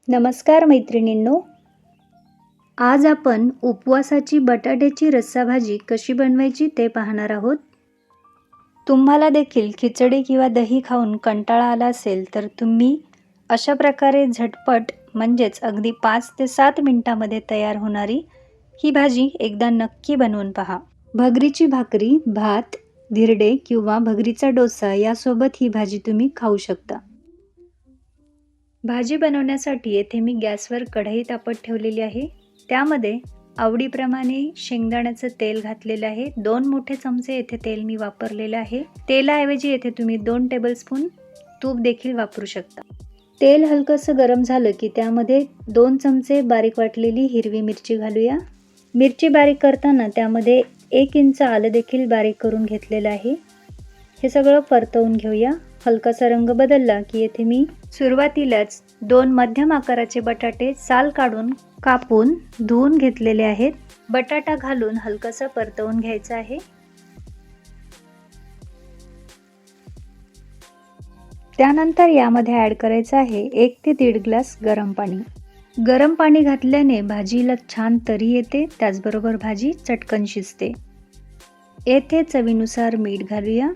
नमस्कार मैत्रिणींनो, आज आपण उपवासाची बटाट्याची रस्सा भाजी कशी बनवायची ते पाहणार आहोत. तुम्हाला देखील खिचडी किंवा दही खाऊन कंटाळा आला असेल तर तुम्ही अशा प्रकारे झटपट म्हणजेच अगदी 5 ते 7 मिनिटांमध्ये तयार होणारी ही भाजी एकदा नक्की बनवून पहा. भगरीची भाकरी, भात, धिरडे किंवा भगरीचा डोसा यासोबत ही भाजी तुम्ही खाऊ शकता. भाजी बनवण्यासाठी येथे मी गॅसवर कढई तापत ठेवलेली आहे. त्यामध्ये आवडीप्रमाणे शेंगदाण्याचं तेल घातलेलं आहे. 2 मोठे चमचे येथे तेल मी वापरलेले आहे. तेलाऐवजी येथे तुम्ही 2 टेबलस्पून तूप देखील वापरू शकता. तेल हलकंसं गरम झालं की त्यामध्ये 2 चमचे बारीक वाटलेली हिरवी मिरची घालूया. मिरची बारीक करताना त्यामध्ये 1 इंच आलं देखील बारीक करून घेतलेलं आहे. हे सगळं परतवून घेऊया. हलकासा रंग बदलला की येथे मी सुरुवातीलाच 2 मध्यम आकाराचे बटाटे साल काढून कापून धुवून घेतलेले आहेत. बटाटा घालून हलकासा परतवून घ्यायचा आहे. त्यानंतर यामध्ये ॲड करायचं आहे 1 ते 1.5 ग्लास गरम पाणी. गरम पाणी घातल्याने भाजीला छान तरी येते, त्याचबरोबर भाजी चटकन शिजते. येथे चवीनुसार मीठ घालूया.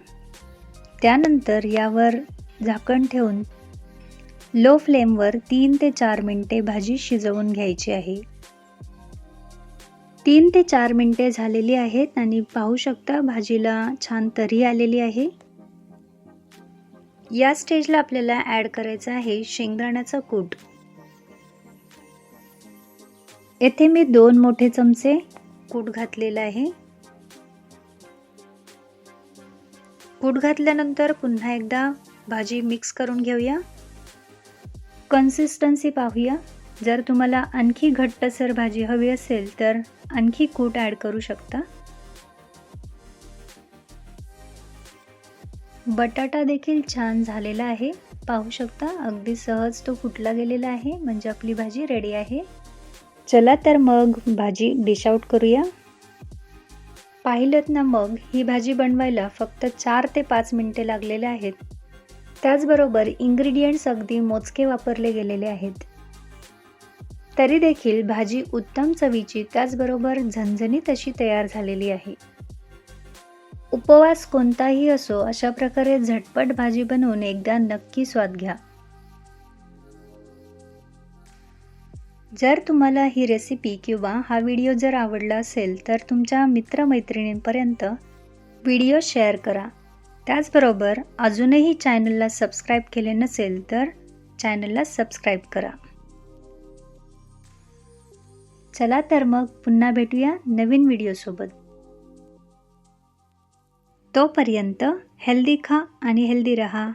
त्यानंतर यावर झाकण ठेवून लो फ्लेमवर 3 ते 4 मिनिटे भाजी शिजवून घ्यायची आहे. 3 ते 4 मिनिटे झालेली आहेत आणि पाहू शकता भाजीला छान तरी आलेली आहे. या स्टेजला आपल्याला ॲड करायचं आहे शेंगदाण्याचा कूट. येथे मी 2 मोठे चमचे कूट घातलेला आहे. कूट घातल्यानंतर पुन्हा एकदा भाजी मिक्स करून घेऊया. कन्सिस्टन्सी पाहूया. जर तुम्हाला आणखी घट्टसर भाजी हवी असेल तर आणखी कूट ॲड करू शकता. बटाटा देखील छान झालेला आहे. पाहू शकता अगदी सहज तो फुटला गेलेला आहे, म्हणजे आपली भाजी रेडी आहे. चला तर मग भाजी डिश आउट करूया. पाहिलंत ना, मग ही भाजी बनवायला फक्त 4 ते 5 मिनिटे लागलेले आहेत. त्याचबरोबर इन्ग्रेडियंट्स अगदी मोजके वापरले गेलेले आहेत. तरी देखील भाजी उत्तम चवीची त्याचबरोबर झणझणीत अशी तयार झालेली आहे. उपवास कोणताही असो, अशा प्रकारे झटपट भाजी बनवून एकदा नक्की स्वाद घ्या. जर तुम्हाला ही रेसिपी किंवा हा व्हिडिओ जर आवडला असेल तर तुमच्या मित्रमैत्रिणींपर्यंत व्हिडिओ शेअर करा. त्याचबरोबर अजूनही चॅनलला सबस्क्राईब केले नसेल तर चॅनलला सबस्क्राईब करा. चला तर मग पुन्हा भेटूया नवीन व्हिडिओसोबत. तोपर्यंत हेल्दी खा आणि हेल्दी रहा.